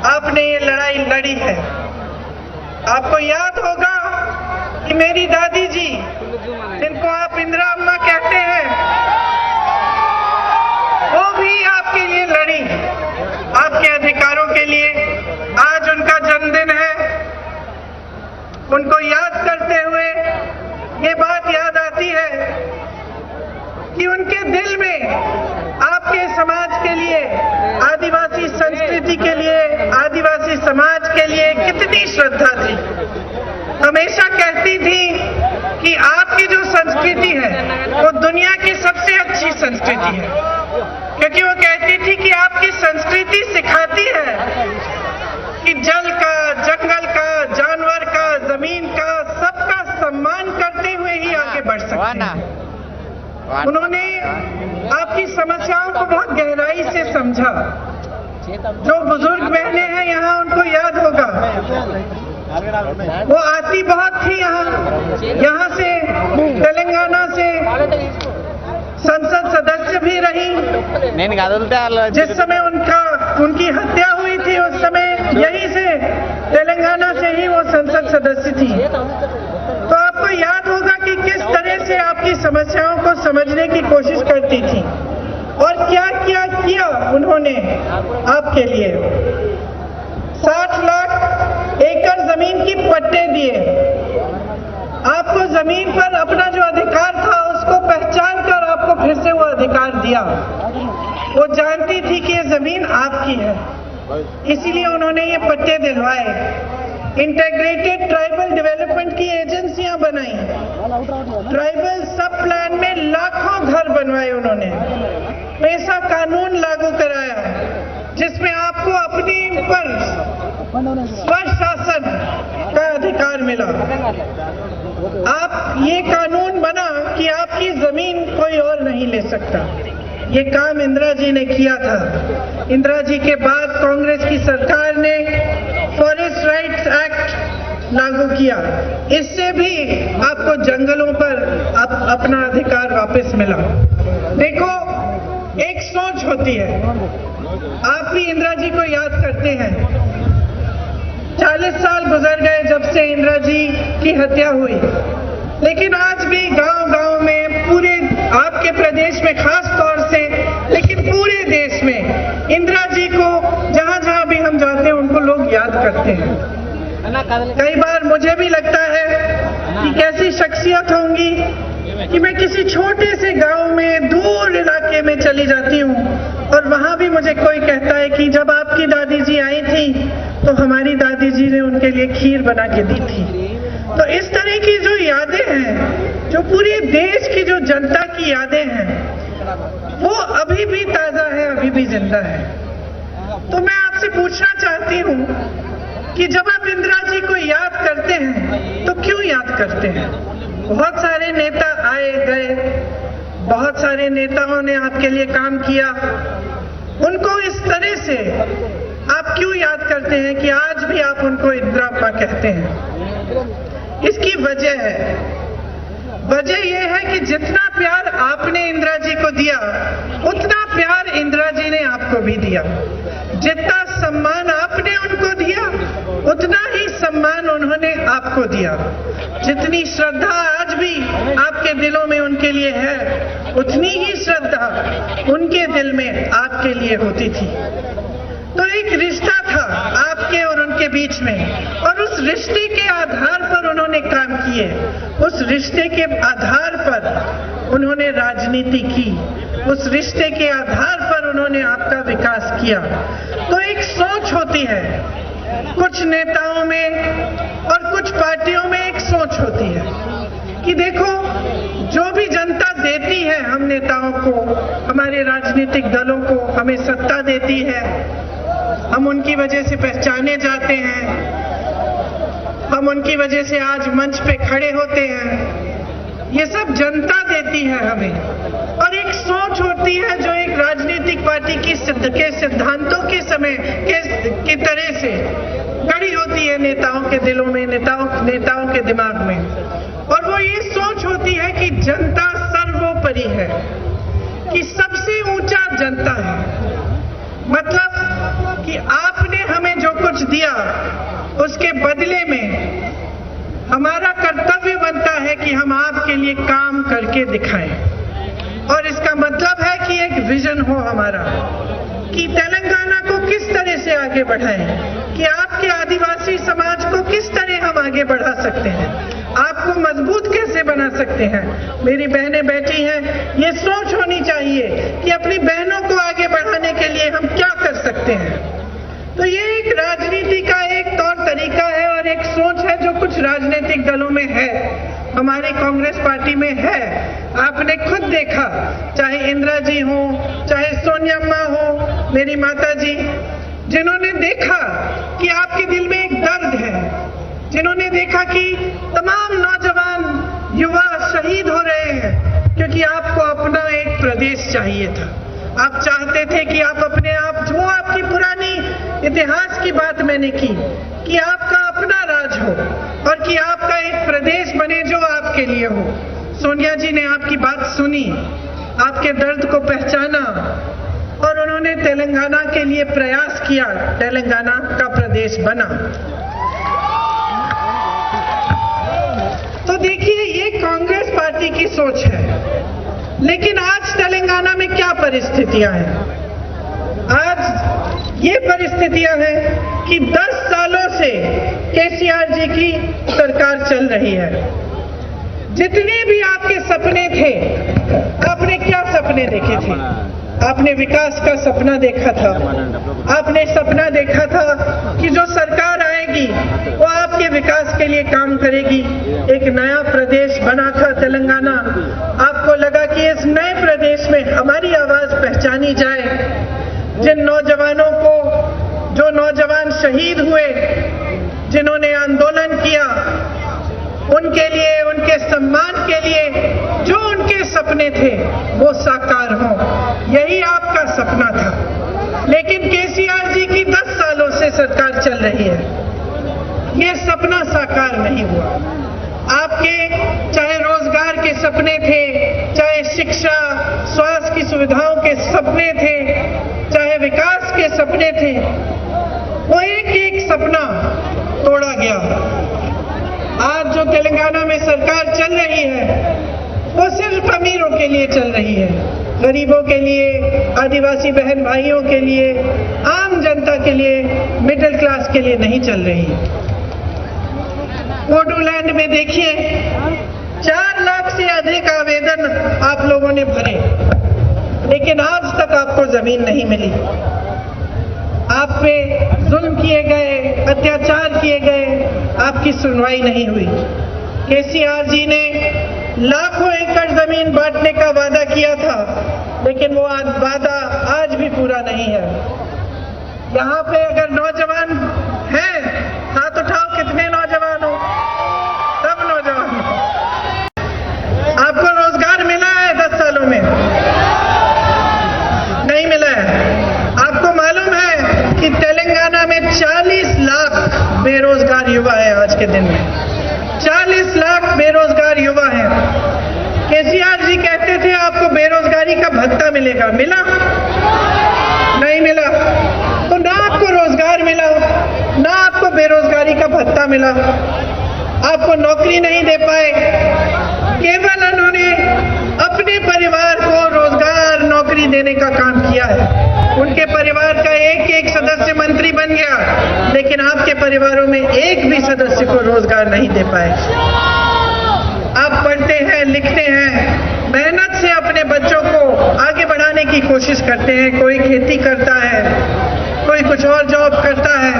आपने ये लड़ाई लड़ी है। आपको याद होगा कि मेरी दादी जी, जिनको आप इंदिरा अम्मा कहते हैं, वो भी आपके लिए लड़ी, आपके अधिकारों के लिए। आज उनका जन्मदिन है। उनको याद करते हुए ये बात याद आती है कि उनके दिल में आपके समाज के लिए, आदिवासी संस्कृति के लिए, आदिवासी समाज के लिए कितनी श्रद्धा थी। हमेशा कहती थी कि आपकी जो संस्कृति है वो दुनिया की सबसे अच्छी संस्कृति है, क्योंकि वो कहती थी कि आपकी संस्कृति सिखाती है कि जल का, जंगल का, जानवर का, जमीन का, सबका सम्मान करते हुए ही आगे बढ़ सकते हैं। उन्होंने आपकी समस्याओं को बहुत गहराई से समझा। जो बुजुर्ग बहनें हैं यहाँ, उनको याद होगा, वो आती बहुत थी यहाँ से, तेलंगाना से संसद सदस्य भी रही। जिस समय उनकी हत्या हुई थी, उस समय यहीं से, तेलंगाना से ही वो संसद सदस्य थी। तो आपको याद होगा कि किस तरह से आपकी समस्याओं को समझने की कोशिश करती थी और क्या क्या किया उन्होंने आपके लिए। 60 लाख एकड़ जमीन की पट्टे दिए, आपको जमीन पर अपना जो अधिकार था उसको पहचान कर आपको फिर से वो अधिकार दिया। वो जानती थी कि ये जमीन आपकी है, इसीलिए उन्होंने ये पट्टे दिलवाए। इंटीग्रेटेड ट्राइबल डेवलपमेंट की एजेंसियां बनाई, ट्राइबल सब प्लान में लाखों घर बनवाए उन्होंने। ऐसा कानून लागू कराया जिसमें आपको अपने पर स्वशासन का अधिकार मिला। आप ये कानून बना कि आपकी जमीन कोई और नहीं ले सकता। ये काम इंदिरा जी ने किया था। इंदिरा जी के बाद कांग्रेस की सरकार ने फॉरेस्ट राइट्स एक्ट लागू किया। इससे भी आपको जंगलों पर अपना अधिकार वापस मिला। देखो, एक सोच होती है। आप भी इंदिरा जी को याद करते हैं। 40 साल गुजर गए जब से इंदिरा जी की हत्या हुई, लेकिन आज भी गांव-गांव में, पूरे आपके प्रदेश में खास तौर से, लेकिन पूरे देश में इंदिरा जी को जहां-जहां भी हम जाते हैं उनको लोग याद करते हैं। कई बार मुझे भी लगता है कि कैसी शख्सियत होंगी कि मैं किसी छोटे से गांव में, दूर इलाके में चली जाती हूँ और वहां भी मुझे कोई कहता है कि जब आपकी दादी जी आई थी तो हमारी दादी जी ने उनके लिए खीर बना के दी थी। तो इस तरह की जो यादें हैं, जो पूरे देश की जो जनता की यादें हैं, वो अभी भी ताजा है, अभी भी जिंदा है। तो मैं आपसे पूछना चाहती हूँ कि जब आप इंदिरा जी को याद करते हैं तो क्यों याद करते हैं? बहुत सारे नेता आए गए, बहुत सारे नेताओं ने आपके लिए काम किया। उनको इस तरह से आप क्यों याद करते हैं कि आज भी आप उनको इंदिरा अम्मा कहते हैं? इसकी वजह है, वजह यह है कि जितना प्यार आपने इंदिरा जी को दिया, उतना प्यार इंदिरा जी ने आपको भी दिया। जितना सम्मान आपने उनको दिया, उतना ही सम्मान उन्होंने आपको दिया। जितनी श्रद्धा आज भी आपके दिलों में उनके लिए है, उतनी ही श्रद्धा उनके दिल में आपके लिए होती थी। तो एक रिश्ता था आपके और उनके बीच में, और उस रिश्ते के आधार पर उन्होंने काम किए। उस रिश्ते के आधार पर उन्होंने राजनीति की, उस रिश्ते के आधार पर उन्होंने आपका विकास किया। तो एक सोच होती है कुछ नेताओं में और कुछ पार्टियों में, एक सोच होती है कि देखो, जो भी जनता देती है हम नेताओं को, हमारे राजनीतिक दलों को, हमें सत्ता देती है, हम उनकी वजह से पहचाने जाते हैं, हम उनकी वजह से आज मंच पे खड़े होते हैं। ये सब जनता देती है हमें। और एक सोच होती है जो एक राजनीतिक पार्टी के सिद्धांतों के समय की तरह से गड़ी होती है नेताओं के दिलों में, नेताओं के दिमाग में। और वो ये सोच होती है कि जनता सर्वोपरि है, कि सबसे ऊंचा जनता है। मतलब कि आपने हमें जो उसके बदले में हमारा कर्तव्य बनता है कि हम आपके लिए काम करके दिखाएं। और इसका मतलब है कि एक विजन हो हमारा कि तेलंगाना को किस तरह से आगे बढ़ाएं, कि आपके आदिवासी समाज को किस तरह हम आगे बढ़ा सकते हैं, आपको मजबूत कैसे बना सकते हैं। मेरी बहनें बैठी हैं, ये सोच होनी चाहिए कि अपनी बहनों को आगे बढ़ाने के लिए हम क्या कर सकते हैं। तो ये एक राजनीति का एक तौर तरीका है और एक सोच है जो कुछ राजनीतिक दलों में है, हमारी कांग्रेस पार्टी में है। आपने खुद देखा, चाहे इंदिरा जी हो, चाहे सोनिया अम्मा हो, मेरी माता जी, जिन्होंने देखा कि आपके दिल में एक दर्द है, जिन्होंने देखा कि तमाम नौजवान युवा शहीद हो रहे हैं क्योंकि आपको अपना एक प्रदेश चाहिए था। आप चाहते थे कि आप अपने आप, जो आपकी पुरानी इतिहास की बात मैंने की, कि आपका अपना राज हो और कि आपका एक प्रदेश बने जो आपके लिए हो। सोनिया जी ने आपकी बात सुनी, आपके दर्द को पहचाना और उन्होंने तेलंगाना के लिए प्रयास किया, तेलंगाना का प्रदेश बना। तो देखिए, ये कांग्रेस पार्टी की सोच है। लेकिन आज तेलंगाना में क्या परिस्थितियां हैं? आज ये परिस्थितियां हैं कि 10 सालों से केसीआर जी की सरकार चल रही है। जितने भी आपके सपने थे, आपने क्या सपने देखे थे? आपने विकास का सपना देखा था। आपने सपना देखा था कि जो सरकार आएगी वो आपके विकास के लिए काम करेगी। एक नया प्रदेश बना था तेलंगाना। आपको लगा कि इस नए प्रदेश में हमारी आवाज पहचानी जाए। जिन नौजवानों को, जो नौजवान शहीद हुए, जिन्होंने आंदोलन किया, उनके लिए, उनके सम्मान के लिए जो उनके सपने थे वो साकार हों, यही आपका सपना था। लेकिन केसीआर जी की 10 सालों से सरकार चल रही है, ये सपना साकार नहीं हुआ। आपके चाहे रोजगार के सपने थे, चाहे शिक्षा, स्वास्थ्य की सुविधाओं के सपने थे, चाहे विकास के सपने थे, वो एक एक सपना तोड़ा गया। आज जो तेलंगाना में सरकार चल रही है वो सिर्फ अमीरों के लिए चल रही है, गरीबों के लिए, आदिवासी बहन भाइयों के लिए, आम जनता के लिए, मिडिल क्लास के लिए नहीं चल रही। बोडोलैंड में देखिए, 4 लाख से अधिक आवेदन आप लोगों ने भरे, लेकिन आज तक आपको जमीन नहीं मिली। आप पे जुल्म किए गए, अत्याचार किए गए, आपकी सुनवाई नहीं हुई। केसीआर जी ने लाखों एकड़ जमीन बांटने का वादा किया था, लेकिन वो वादा आज भी पूरा नहीं है। यहाँ पे अगर नौजवान हैं, हाथ उठाओ, कितने नौजवान हो? सब नौजवान हो। आपको रोजगार मिला है 10 सालों में? नहीं मिला है। आपको मालूम है कि तेलंगाना में 40 लाख बेरोजगार युवा है आज के दिन में। 40 लाख बेरोजगार युवा हैं। केसीआर जी कहते थे आपको बेरोजगारी का भत्ता मिलेगा, मिला? नहीं मिला। तो ना आपको रोजगार मिला, ना आपको बेरोजगारी का भत्ता मिला, आपको नौकरी नहीं दे पाए। केवल उन्होंने अपने परिवार को रोजगार, नौकरी देने का काम किया है। उनके परिवार का एक एक सदस्य मंत्री बन गया, लेकिन आपके परिवारों में एक भी सदस्य को रोजगार नहीं दे पाए। आप पढ़ते हैं, लिखते हैं, मेहनत से अपने बच्चों को आगे बढ़ाने की कोशिश करते हैं। कोई खेती करता है, कोई कुछ और जॉब करता है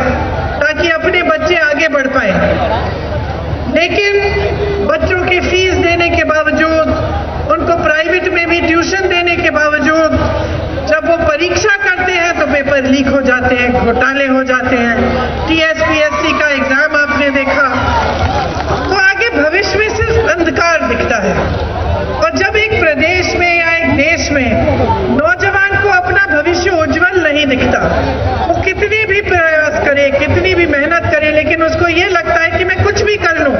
ताकि अपने बच्चे आगे बढ़ पाए। लेकिन बच्चों की फीस देने के बावजूद, उनको प्राइवेट में भी ट्यूशन देने के बावजूद, जब वो परीक्षा करते हैं तो पेपर लीक हो जाते हैं, घोटाले हो जाते हैं। टीएसपीएससी का एग्जाम आपने देखा, तो आगे भविष्य में सिर्फ अंधकार दिखता है। और जब एक प्रदेश में या एक देश में नौजवान को अपना भविष्य उज्जवल नहीं दिखता, वो कितनी भी प्रयास करे, कितनी भी मेहनत करे, लेकिन उसको ये लगता है कि मैं कुछ भी कर लूं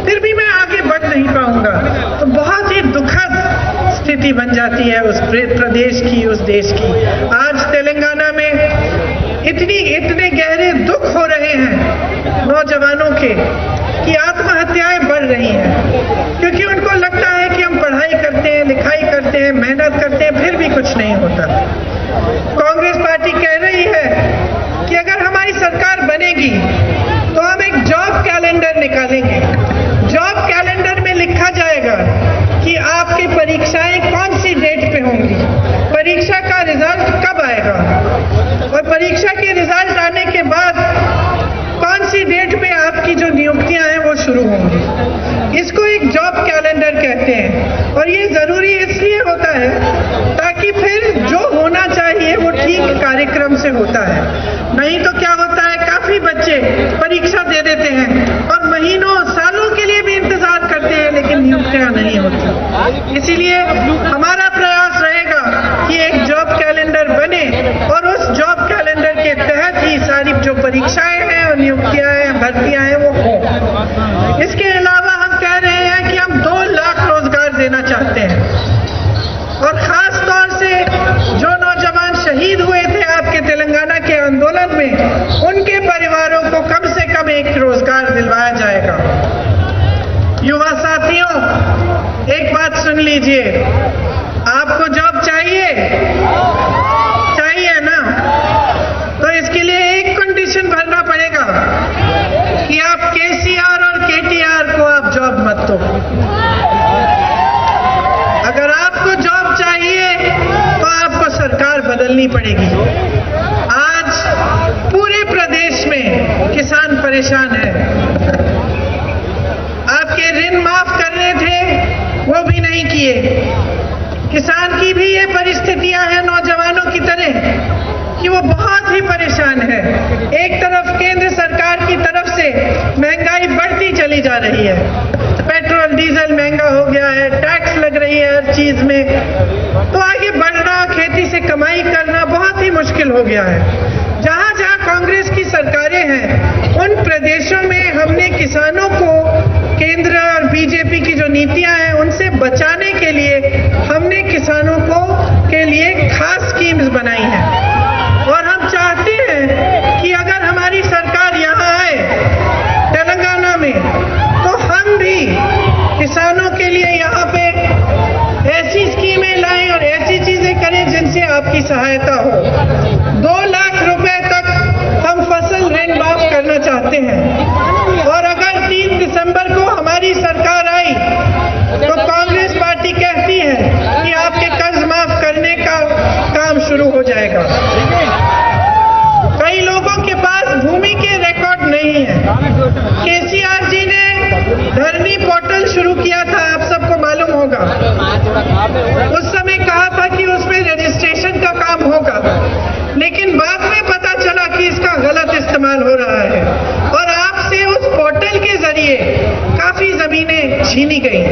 फिर भी मैं आगे बढ़ नहीं पाऊंगा, तो बहुत ही दुखद स्थिति बन जाती है उस प्रदेश की, उस देश की। आज तेलंगाना में इतने गहरे दुख हो रहे हैं नौजवानों के कि आत्महत्याएं बढ़ रही हैं, क्योंकि उनको लगता है कि हम पढ़ाई करते हैं, लिखाई करते हैं, मेहनत करते हैं, फिर भी कुछ नहीं होता। कांग्रेस पार्टी कह रही है कि अगर हमारी सरकार बनेगी तो हम एक जॉब कैलेंडर निकालेंगे। जॉब कैलेंडर में लिखा जाएगा कि आपकी परीक्षाएं कौन सी डेट पे होंगी, परीक्षा का रिजल्ट कब आएगा, और परीक्षा के रिजल्ट आने के बाद कौन सी डेट पे आपकी जो नियुक्तियां हैं वो शुरू होंगी। इसको एक जॉब कैलेंडर कहते हैं, और ये जरूरी इसलिए होता है ताकि फिर जो होना चाहिए वो ठीक कार्यक्रम से होता है। नहीं तो क्या होता है, काफी बच्चे परीक्षा दे देते हैं और महीनों सालों के लिए भी इंतजार करते हैं, लेकिन नियुक्तियां नहीं होती। इसीलिए हमारा प्रयास रहेगा कि एक जॉब कैलेंडर बने और उस जॉब कैलेंडर के तहत ही सारी जो परीक्षाएं हैं और नियुक्तियां हैं, भर्तियां हैं वो हो। इसके अलावा हम कह रहे हैं कि हम 2 लाख रोजगार देना चाहते हैं, और खास तौर से जो नौजवान शहीद हुए थे आपके तेलंगाना के आंदोलन में, उनके परिवारों को कम से कम एक रोजगार दिलवाया जाएगा। युवा साथियों, एक बात सुन लीजिए, आपको जॉब चाहिए ना, तो इसके लिए एक कंडीशन भरना पड़ेगा कि आप केसीआर और केटीआर को आप जॉब मत दो। अगर आपको जॉब चाहिए तो आपको सरकार बदलनी पड़ेगी। आज पूरे प्रदेश में किसान परेशान है। आपके ऋण माफ करने थे वो भी नहीं किए। किसान की भी ये परिस्थितियां हैं नौजवानों की तरह कि वो बहुत ही परेशान है। एक तरफ केंद्र सरकार की तरफ से महंगाई बढ़ती चली जा रही है, पेट्रोल डीजल महंगा हो गया है, टैक्स लग रही है हर चीज में, तो आगे बढ़ना, खेती से कमाई करना बहुत ही मुश्किल हो गया है। जहां जहां कांग्रेस की सरकारें हैं उन प्रदेशों में हमने किसानों को केंद्र और बीजेपी की जो नीतियां हैं उनसे बचाने के लिए हमने किसानों को के लिए खास स्कीम्स बनाई हैं, और हम चाहते हैं कि अगर हमारी सरकार यहाँ आए तेलंगाना में तो हम भी किसानों के लिए यहाँ पे ऐसी स्कीमें लाएं और ऐसी चीजें करें जिनसे आपकी सहायता हो। 2 लाख रुपए तक हम फसल ऋण माफ करना चाहते हैं, और अगर 3 दिसंबर को हमारी सरकार आई तो कांग्रेस पार्टी कहती है कि आपके कर्ज माफ करने का काम शुरू हो जाएगा। कई लोगों के पास भूमि के रिकॉर्ड नहीं है। केसीआर जी ने धरनी पोर्टल शुरू किया था, आप सबको मालूम होगा। उस समय कहा था कि उसमें रजिस्ट्रेशन का काम होगा, लेकिन बाद में पता चला कि इसका गलत इस्तेमाल हो रहा है, और आपसे उस पोर्टल के जरिए काफी जमीनें छीनी गई।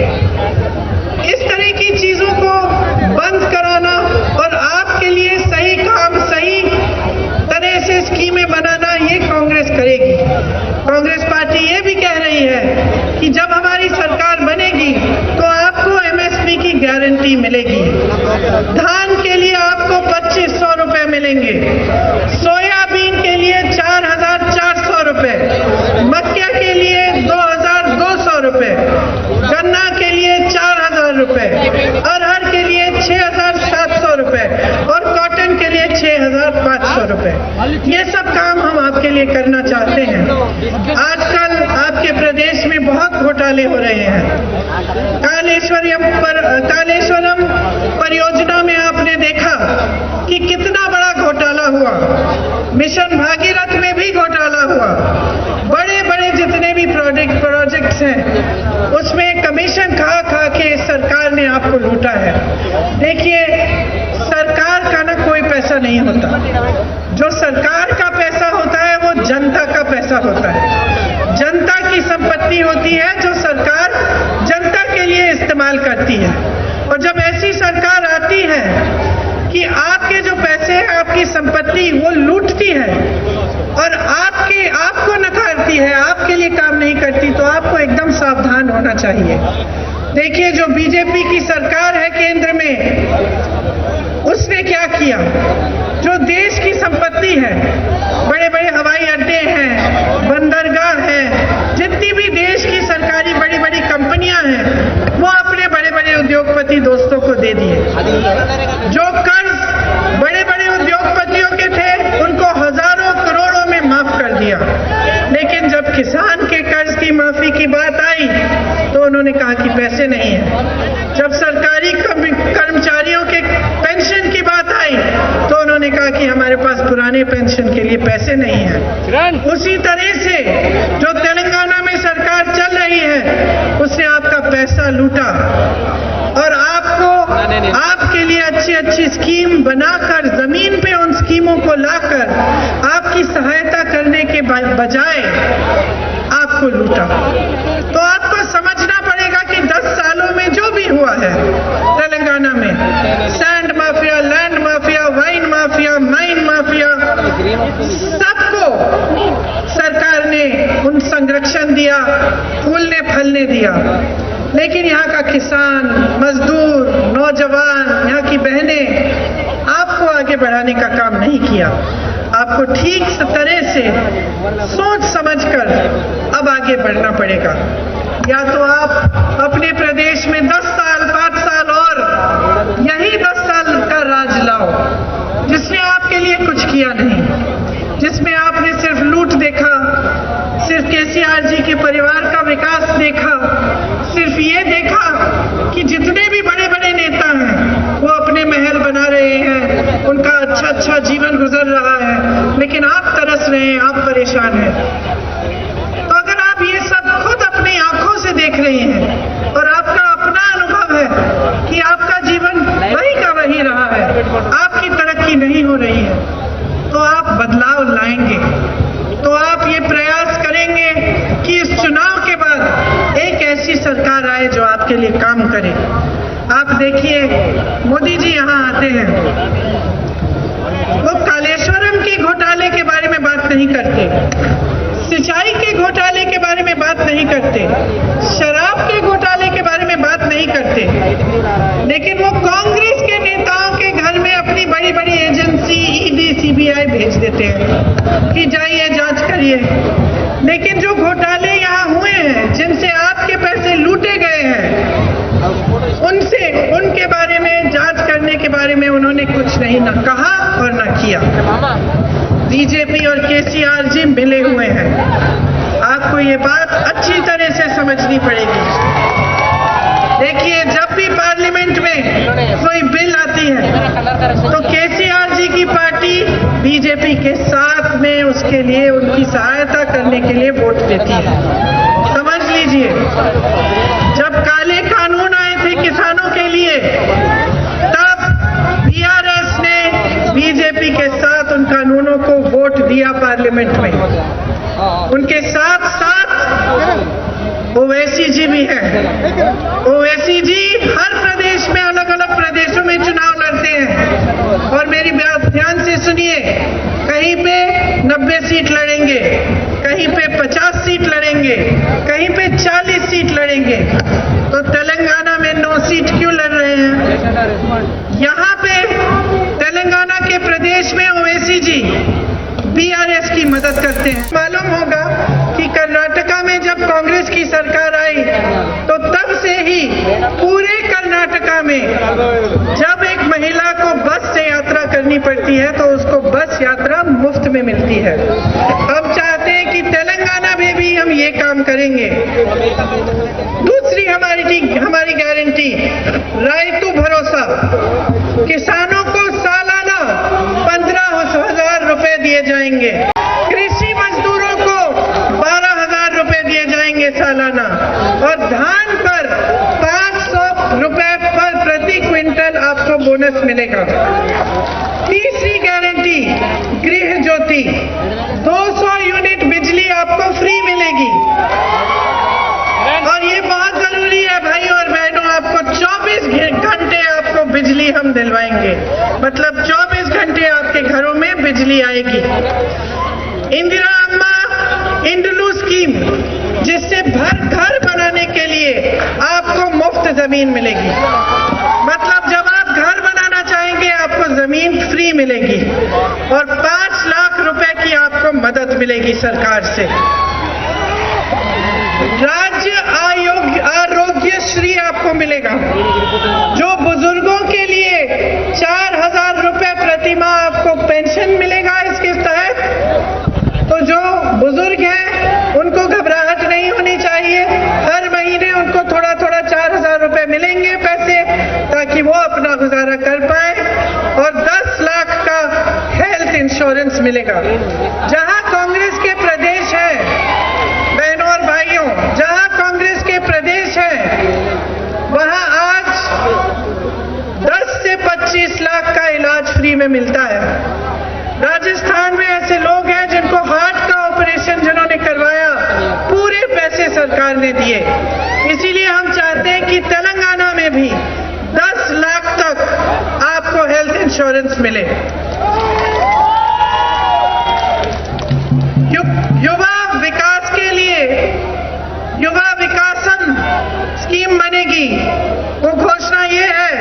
इस तरह की चीजों को बंद कराना और आपके लिए सही काम सही तरह से स्कीमें बनाना, ये कांग्रेस करेगी। कांग्रेस पार्टी ये भी कह रही है कि जब हमारी सरकार बनेगी तो आपको एमएसपी की गारंटी मिलेगी। धान के लिए आपको 2500 रुपए मिलेंगे, सोयाबीन के लिए 4400 रुपए, मक्का के लिए 2200 रुपए, गन्ना के लिए 4000 रुपए, अरहर के लिए 6700 रुपए, और कॉटन के लिए 6500 रुपए। ये सब काम हम आपके लिए करना चाहते हैं। आजकल आपके प्रदेश में बहुत घोटाले हो रहे हैं। कालेश्वरम परियोजना में आपने देखा कि कितना बड़ा घोटाला हुआ। मिशन भागीरथ में भी घोटाला हुआ। बड़े बड़े जितने भी प्रोजेक्ट्स हैं उसमें कमीशन खा खा के सरकार ने आपको लूटा है। देखिए, सरकार का ना कोई पैसा नहीं होता। जो सरकार का पैसा होता है वो जनता का पैसा होता है। जनता की संपत्ति होती है जो सरकार जनता के लिए इस्तेमाल करती है। और जब ऐसी सरकार आती है कि आपके जो पैसे हैं, आपकी संपत्ति वो लूटती है और आपको नकारती है, आपके लिए काम नहीं करती, तो आपको एकदम सावधान होना चाहिए। देखिए, जो बीजेपी की सरकार है केंद्र में, उसने क्या किया? जो देश की संपत्ति है, बड़े बड़े हवाई अड्डे हैं, बंदरगाह है, जितनी भी देश की सरकारी बड़ी बड़ी कंपनियां हैं, वो अपने बड़े बड़े उद्योगपति दोस्तों को दे दिए। जो कर्ज बड़े बड़े उद्योगपतियों के थे, उनको हजारों करोड़ों में माफ कर दिया। लेकिन जब किसान के कर्ज की माफी की बात आई तो उन्होंने कहा कि पैसे नहीं है। जब सरकारी कर्मचारियों के पेंशन की बात आई तो उन्होंने कहा कि हमारे पास पुराने पेंशन के लिए पैसे नहीं है। उसी तरह से जो तेलंगाना में सरकार चल रही है, उसने आपका पैसा लूटा और आपके लिए अच्छी अच्छी स्कीम बनाकर, जमीन पे उन स्कीमों को लाकर आपकी सहायता करने के बजाय आपको लूटा। तो आपको समझना पड़ेगा कि 10 सालों में जो भी हुआ है तेलंगाना में, sand mafia, land mafia, wine mafia, mine mafia, सबको सरकार ने उन संरक्षण दिया, फूलने फलने दिया। लेकिन यहाँ का किसान, मजदूर, नौजवान, यहाँ की बहनें आपको आगे बढ़ाने का काम नहीं किया। आपको ठीक तरह से सोच समझकर अब आगे बढ़ना पड़ेगा। या तो आप अपने प्रदेश में 10 साल, 5 साल और यही 10 साल का राज लाओ, जिसने आपके लिए कुछ किया नहीं, जिसमें आपने सिर्फ लूट देखा, सिर्फ केसीआर जी के परिवार का विकास देखा, सिर्फ ये देखा कि जितने भी बड़े बड़े नेता हैं वो अपने महल बना रहे हैं, उनका अच्छा अच्छा जीवन गुजर रहा है, लेकिन आप तरस रहे हैं, आप परेशान हैं। तो अगर आप ये सब खुद अपनी आंखों से देख रहे हैं और आपका अपना अनुभव है कि आपका जीवन वही का वही रहा है, आपकी तरक्की नहीं हो रही है, तो आप बदलाव लाएंगे, तो आप ये प्रयास करेंगे कि इस चुनाव के बाद एक ऐसी सरकार आए जो आपके लिए काम करे। आप देखिए, मोदी जी यहाँ आते हैं, वो कालेश्वरम के घोटाले के बारे में बात नहीं करते, सिंचाई के घोटाले के बारे में बात नहीं करते, शराब के घोटाले के बारे में बात नहीं करते, लेकिन वो कांग्रेस के नेताओं के घर में अपनी बड़ी बड़ी एजेंसी ईडी, सीबीआई भेज देते हैं कि जाइए जांच करिए। लेकिन जो घोटाले यहाँ हुए हैं, जिनसे आपके पैसे लूटे गए हैं, उनके बारे में जांच करने के बारे में उन्होंने कुछ नहीं ना कहा और ना किया। बीजेपी और केसीआर जी मिले हुए हैं। आपको ये बात अच्छी तरह से समझनी पड़ेगी। देखिए, जब भी पार्लियामेंट में कोई बिल आती है तो केसीआर जी की पार्टी बीजेपी के साथ में उसके लिए, उनकी सहायता करने के लिए वोट देती है। समझ लीजिए, जब काले कानून आए थे किसानों के लिए, तब बीआरएस ने बीजेपी के साथ उन कानूनों को वोट दिया पार्लियामेंट में। उनके साथ साथ ओवैसी जी भी हैं। ओवैसी जी हर प्रदेश में, अलग अलग प्रदेशों में चुनाव लड़ते हैं। और मेरी बात ध्यान से सुनिए, कहीं पे 90 सीट लड़ेंगे, कहीं पे 50 सीट लड़ेंगे, कहीं पे 40 सीट लड़ेंगे। तो तेलंगाना में 9 सीट क्यों लड़ रहे हैं? यहाँ पे तेलंगाना के प्रदेश में ओवैसी जी बीआरएस की मदद करते हैं। मालूम होगा कि कर्नाटका में जब कांग्रेस की सरकार आई तो तब से ही पूरे कर्नाटका में जब एक महिला को बस से यात्रा करनी पड़ती है तो उसको बस यात्रा मुफ्त में मिलती है। हम चाहते हैं कि तेलंगाना में भी हम ये काम करेंगे। दूसरी हमारी गारंटी, रायतु भरोसा, किसानों को सालाना 15,000 रुपए दिए जाएंगे, कृषि मजदूरों को 12,000 रुपए दिए जाएंगे सालाना, और धान पर 500 रुपए पर प्रति क्विंटल आपको बोनस मिलेगा। तीसरी गारंटी, गृह ज्योति, 200 यूनिट बिजली आपको फ्री मिलेगी। और ये बहुत जरूरी है भाई और बहनों, आपको 24 घंटे आपको बिजली हम दिलवाएंगे, मतलब 24 घंटे आपके घरों में बिजली आएगी। इंदिरा अम्मा इंडलू स्कीम, जिससे घर बनाने के लिए आपको मुफ्त जमीन मिलेगी। मतलब जब आप घर बनाना चाहेंगे आपको जमीन फ्री फ्री मिलेगी और 5 लाख रुपए की आपको मदद मिलेगी सरकार से। राज्य आरोग्यश्री आपको मिलेगा, जो बुजुर्गों के लिए 4,000 रुपए प्रति माह आपको पेंशन मिलेगा इसके तहत। तो जो बुजुर्ग हैं उनको घबराहट नहीं होनी चाहिए, हर महीने उनको थोड़ा थोड़ा 4,000 रुपए मिलेंगे पैसे, ताकि वो अपना गुजारा कर पाए। और 10 लाख का हेल्थ इंश्योरेंस मिलेगा। जहां कांग्रेस के प्रदेश है, बहनों और भाइयों, जहां कांग्रेस के प्रदेश है, वहां आज 10 से 25 लाख का इलाज फ्री में मिलता है। राजस्थान में ऐसे लोग हैं जिनको हार्ट का ऑपरेशन जिन्होंने करवाया, पूरे पैसे सरकार ने दिए। इसीलिए हम चाहते हैं कि तेलंगाना में भी 10 लाख तक आपको हेल्थ इंश्योरेंस मिले। युवा विकास के लिए युवा विकासन स्कीम बनेगी। वो घोषणा ये है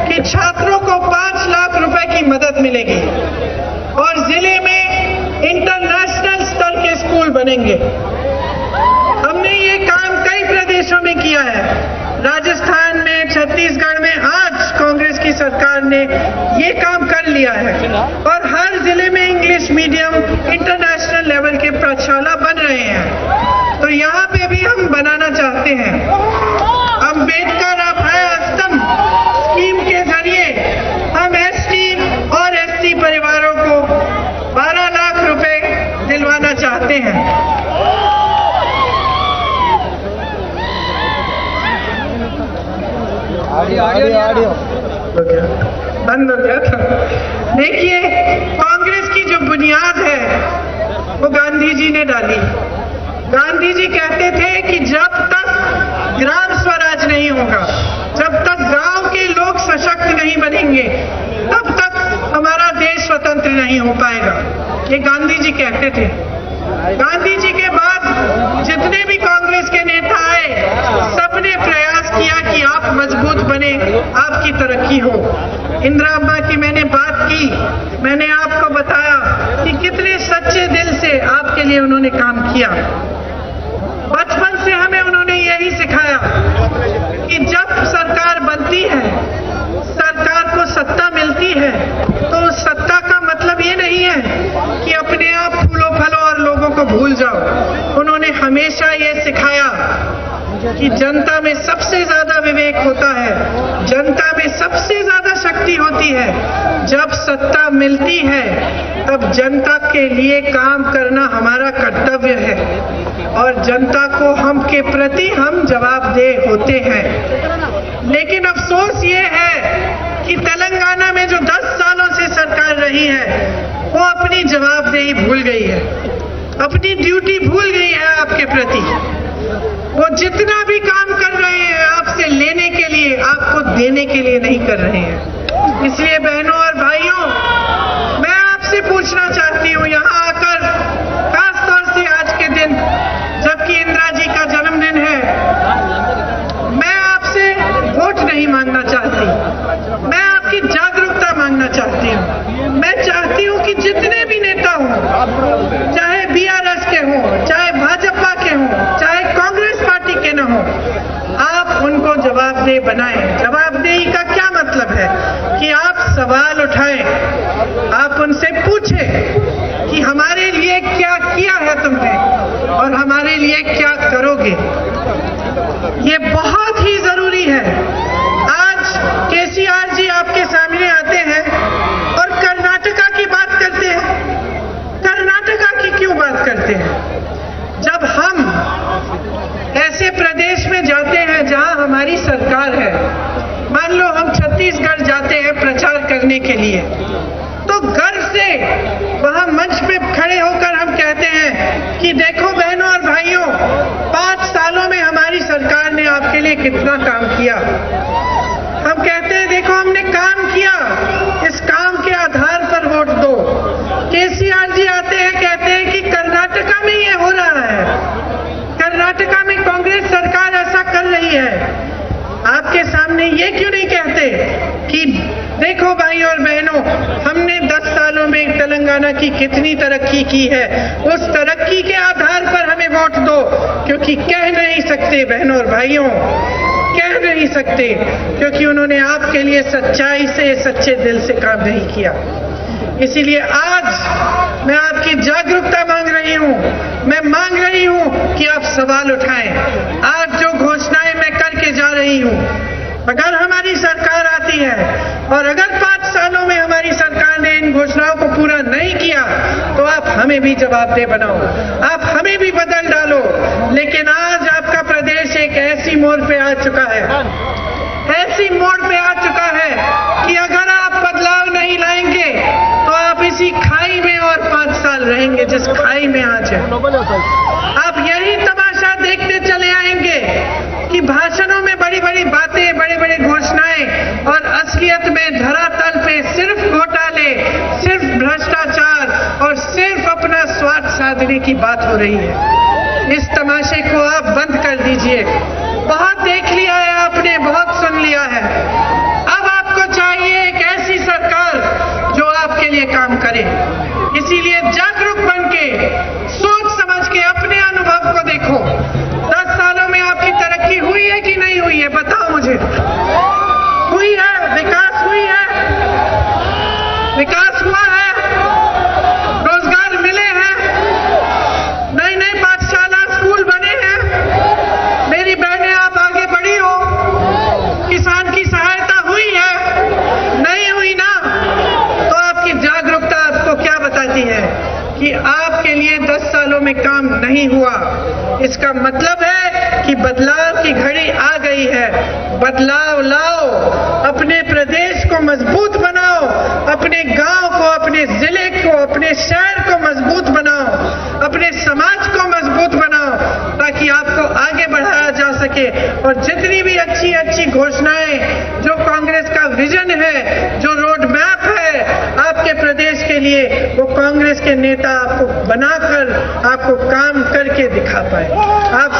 कि छात्रों को 5 लाख रुपए की मदद मिलेगी और जिले में इंटरनेशनल स्तर के स्कूल बनेंगे। हमने ये काम कई प्रदेशों में किया है, राजस्थान में, छत्तीसगढ़ में। आज कांग्रेस की सरकार ने ये काम कर लिया है और हर जिले में इंग्लिश मीडियम इंटरनेशनल लेवल के पाठशाला बन रहे हैं। तो यहाँ पे भी हम बनाना चाहते हैं। अम्बेडकर अभय आश्रम स्कीम के जरिए हम एसटी और एससी परिवारों को 12 लाख रुपए दिलवाना चाहते हैं। ऑडियो बंद हो गया था। देखिए, कांग्रेस की जो बुनियाद है वो गांधी जी ने डाली। गांधी जी कहते थे कि जब तक ग्राम स्वराज नहीं होगा, जब तक गांव के लोग सशक्त नहीं बनेंगे, तब तक हमारा देश स्वतंत्र नहीं हो पाएगा। ये गांधी जी कहते थे। गांधी जी के बाद जितने भी कांग्रेस के नेता आए, सबने प्रयास किया कि आप मजबूत बने, आपकी तरक्की हो। इंदिरा अम्मा की मैंने बात की, मैंने आपको बताया कि कितने सच्चे दिल से आपके लिए उन्होंने काम किया। बचपन से हमें उन्होंने यही सिखाया कि जब सरकार बनती है, सरकार को सत्ता मिलती है, तो उस सत्ता का मतलब ये नहीं है कि अपने आप फूलों फलों और लोगों को भूल जाओ। उन्होंने हमेशा ये सिखाया कि जनता में सबसे ज्यादा विवेक होता है, जनता में सबसे ज्यादा शक्ति होती है। जब सत्ता मिलती है, तब जनता के लिए काम करना हमारा कर्तव्य है और जनता को हम के प्रति हम जवाबदेह होते हैं। लेकिन अफसोस ये है कि तेलंगाना में जो 10 सालों से सरकार रही है, वो अपनी जवाबदेही भूल गई है, अपनी ड्यूटी भूल गई है आपके प्रति। वो जितना भी काम कर रहे हैं आपसे लेने के लिए, आपको देने के लिए नहीं कर रहे हैं। इसलिए बहनों और भाइयों, मैं आपसे पूछना चाहती हूँ, यहाँ आकर खासतौर से आज के दिन जबकि इंदिरा जी का जन्मदिन है, मैं आपसे वोट नहीं मांगना चाहती, मैं आपकी जागरूकता मांगना चाहती हूँ। मैं चाहती हूँ कि जितने भी नेता हों, चाहे बीआरएस के हों, चाहे भाजपा के हों, चाहे कांग्रेस पार्टी के न हों, आप उनको जवाबदेह बनाएं। जवाबदेही का क्या मतलब है कि आप सवाल उठाएं, आप उनसे पूछें कि हमारे लिए क्या किया है तुमने और हमारे लिए क्या करोगे। ये बहुत ही जरूरी है। आज केसीआर जी आपके सामने आते हैं और कर्नाटका की बात करते हैं। कर्नाटका की क्यों बात करते हैं? जब हम ऐसे प्रदेश में जाते हैं जहां हमारी सरकार है, मान लो हम छत्तीसगढ़ जाते हैं प्रचार करने के लिए, तो गर्व से वहां मंच पे खड़े होकर हम कहते हैं कि देखो बहनों और भाइयों, 5 सालों में हमारी सरकार ने आपके लिए कितना काम किया। हम कहते हैं देखो हमने काम किया, इस काम के आधार पर वोट दो। केसीआर जी आते हैं, कहते हैं कि कर्नाटका में ये हो रहा है, कर्नाटका में कांग्रेस सरकार ऐसा कर रही है। आपके सामने ये क्यों नहीं कहते कि देखो भाई और बहनों, हमने 10 में तेलंगाना की कितनी तरक्की की है, उस तरक्की के आधार पर हमें वोट दो, क्योंकि कह नहीं सकते बहनों और भाइयों, कह नहीं सकते, क्योंकि उन्होंने आपके लिए सच्चाई से, सच्चे दिल से काम नहीं किया। इसीलिए आज मैं आपकी जागरूकता मांग रही हूँ, मैं मांग रही हूँ कि आप सवाल उठाएं। आज जो घोषणाएं मैं करके जा रही हूँ, अगर हमारी सरकार आती है और अगर 5 सालों में हमारी सरकार ने इन घोषणाओं को पूरा नहीं किया, तो आप हमें भी जवाबदेह बनाओ, आप हमें भी बदल डालो। लेकिन आज आपका प्रदेश एक ऐसी मोड़ पे आ चुका है, ऐसी मोड़ पे आ चुका है कि अगर आप बदलाव नहीं लाएंगे तो आप इसी खाई में और 5 साल रहेंगे जिस खाई में आज है। आप यही तमाशा देखते चले आएंगे कि भाषणों में बड़ी बड़ी बातें, बड़े बड़े घोषणाएं और असलियत में धरातल पे सिर्फ घोटाले, सिर्फ भ्रष्टाचार और सिर्फ अपना स्वार्थ साधने की बात हो रही है। इस तमाशे को आप बंद कर दीजिए। बहुत देख लिया है आपने, बहुत सुन लिया है। अब आपको चाहिए एक ऐसी सरकार जो आपके लिए काम करे। इसीलिए जागरूक बन के, सोच समझ के अपने अनुभव को देखो। 10 सालों में आपकी तरक्की हुई है कि नहीं हुई है, बताओ मुझे। हुई है? विकास हुई है? विकास हुआ है? रोजगार मिले हैं? नई नई पाठशाला, स्कूल बने हैं? मेरी बहनें आप आगे बढ़ी हो? किसान की सहायता हुई है? नहीं हुई ना? तो आपकी जागरूकता आपको क्या बताती है कि आपके लिए 10 सालों में काम नहीं हुआ। इसका मतलब है कि बदलाव की घड़ी आ गई है। बदलाव लाओ, अपने प्रदेश को मजबूत बनाओ, अपने गांव को, अपने जिले को, अपने शहर को मजबूत बनाओ, अपने समाज को मजबूत बनाओ, ताकि आपको आगे बढ़ाया जा सके। और जितनी भी अच्छी अच्छी घोषणाएं, जो कांग्रेस का विजन है, जो रोड मैप है आपके प्रदेश के लिए, वो कांग्रेस के नेता आपको बनाकर, आपको काम करके दिखा पाए। आप